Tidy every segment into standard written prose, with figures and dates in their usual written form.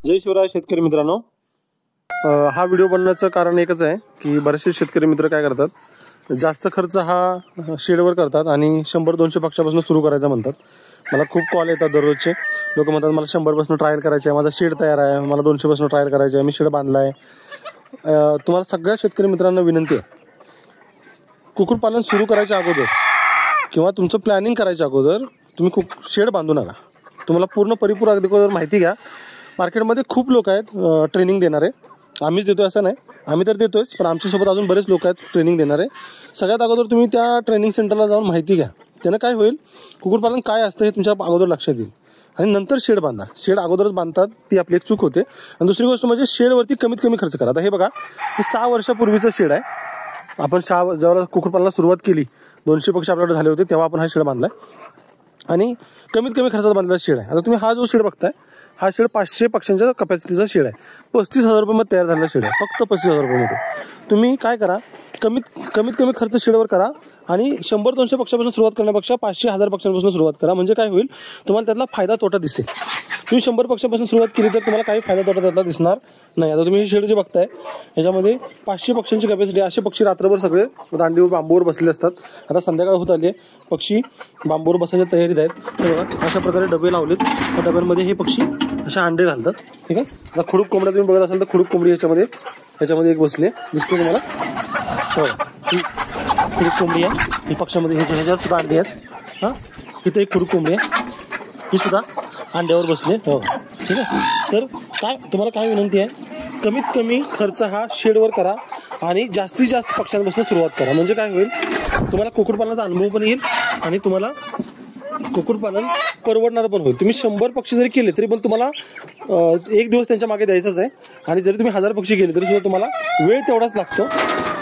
जय शिवराय शेतकरी मित्रांनो, हा व्हिडिओ बनवण्याचं कारण एकच आहे की बरेचसे शेतकरी मित्र काय करतात, जास्त खर्च हा शेडवर करतात आणि 100-200 पक्षापासून सुरू करायचा म्हणतात. मला खूप कॉल येतात दररोजचे. लोक म्हणतात मला 100 पासून ट्रायल करायचे आहे, माझा शेड तयार आहे, मला 200 पासून ट्रायल करायचे आहे, मी शेड बांधला आहे. तुम्हाला सगळ्या शेतकरी मित्रांना विनंती आहे, कुक्कुटपालन सुरू करायच्या अगोदर किंवा तुमचं प्लॅनिंग करायच्या अगोदर तुम्ही शेड बांधू नका. तुम्हाला पूर्ण परिपूर्ण अगोदर माहिती घ्या. मार्केटमध्ये खूप लोक आहेत ट्रेनिंग देणारे. आम्हीच देतो असं नाही, आम्ही तर देतोच, पण आमच्यासोबत अजून बरेच लोक आहेत ट्रेनिंग देणारे. सगळ्यात अगोदर तुम्ही त्या ट्रेनिंग सेंटरला जाऊन माहिती घ्या. त्यानं काय होईल, कुक्कुटपालन काय असतं हे तुमच्या अगोदर लक्षात येईल आणि नंतर शेड बांधा. शेड अगोदरच बांधतात ती आपली एक चूक होते. आणि दुसरी गोष्ट म्हणजे शेडवरती कमीत कमी खर्च करा. आता हे बघा, हे 6 वर्षापूर्वीचं शेड आहे. आपण जेव्हा कुक्कुटपालनाला सुरुवात केली, 200 पक्षी आपल्याकडे झाले होते, तेव्हा आपण हा शेड बांधलाय आणि कमीत कमी खर्चात बांधलेला शेड आहे. आता तुम्ही हा जो शेड बघताय, हा शेड 500 पक्ष्यांच्या कॅपॅसिटीचा शेड आहे. 35,000 रुपयामध्ये तयार झालेला शेड आहे, फक्त 35,000 रुपयामध्ये. तुम्ही काय करा, कमीत कमी खर्च शेडवर करा आणि 100-200 पक्षापासून सुरुवात करण्यापेक्षा 500-1000 पक्षांपासून सुरुवात करा. म्हणजे काय होईल, तुम्हाला त्यातला फायदा तोटा दिसेल. तुम्ही 100 पक्षापासून सुरुवात केली तर तुम्हाला काही फायदा तोटा त्यातला दिसणार नाही. आता तुम्ही हे शेड जे बघताय, याच्यामध्ये 500 पक्ष्यांची कॅपॅसिटी. असे पक्षी रात्रभर सगळे दांडीवर बांबूवर बसलेले असतात. आता संध्याकाळ होत आली आहे, पक्षी बांबूवर बसायच्या तयारीत आहेत. हे बघा, अशा प्रकारे डबे लावलेत. त्या डब्यांमध्ये हे पक्षी अशा अंडे घालतात. ठीक आहे. आता खुडूक कोंबड्या तुम्ही बघत असाल तर खुडूक कोंबडी ह्याच्यामध्ये एक बसली दिसतो तुम्हाला. हो, खुडूक कोंबडी आहे ही पक्षामध्ये. ह्याच्यात सुद्धा अंडे आहेत. इथे एक खुडूक कोंबडी आहे, ही सुद्धा अंड्यावर बसले. हो, ठीक आहे. तर तुम्हाला काय विनंती आहे, कमीत कमी खर्च हा शेडवर करा आणि जास्तीत जास्त पक्ष्यांपासून सुरुवात करा. म्हणजे काय होईल, तुम्हाला कुक्कुटपालनाचा अनुभव पण येईल आणि तुम्हाला कुक्कुटपालन परवडणार पण होईल. तुम्ही 100 पक्षी जरी केले तरी पण तुम्हाला एक दिवस त्यांच्या मागे द्यायचाच आहे. आणि जरी तुम्ही 1000 पक्षी केले तरी सुद्धा तुम्हाला वेळ तेवढाच लागतो.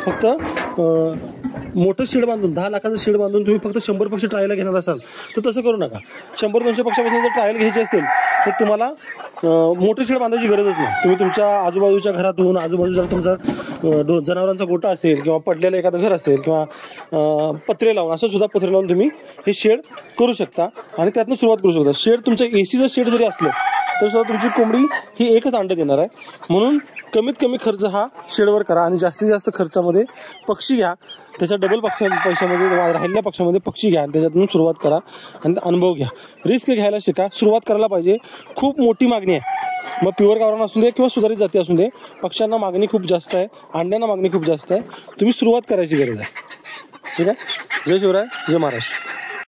फक्त मोठं शेड बांधून 10 लाखाचं शेड बांधून तुम्ही फक्त 100 पक्षी ट्रायला घेणार असाल तर तसं करू नका. 100-200 पक्षापासून जर ट्रायल घ्यायची असेल तर तुम्हाला मोठं शेड बांधायची गरजच नाही. तुम्ही तुमच्या आजूबाजूच्या घरातून, आजूबाजूचा तुमचा जनावरांचा गोटा असेल किंवा पडलेलं एखादं घर असेल किंवा पत्रे लावून, असं सुद्धा पत्रे लावून तुम्ही हे शेड करू शकता आणि त्यातनं सुरुवात करू शकता. शेड तुमचं एसीचं शेड जरी असलं तर सुद्धा तुमची कोंबडी ही एकच अंडे देणार आहे. म्हणून कमीत कमी खर्च हा शेडवर करा आणि जास्तीत जास्त खर्चामध्ये पक्षी घ्या. त्याच्या डबल पैशामध्ये राहिलेल्या पक्षामध्ये पक्षी घ्या आणि त्याच्यातून सुरुवात करा आणि अनुभव घ्या. रिस्क घ्यायला शिका. सुरुवात करायला पाहिजे. खूप मोठी मागणी आहे, मग प्युअर गावरान असू दे किंवा सुधारित जाती असू दे, पक्ष्यांना मागणी खूप जास्त आहे, अंड्यांना मागणी खूप जास्त आहे. तुम्ही सुरुवात करायची गरज आहे. ठीक आहे. जय शिवराय, जय महाराष्ट्र.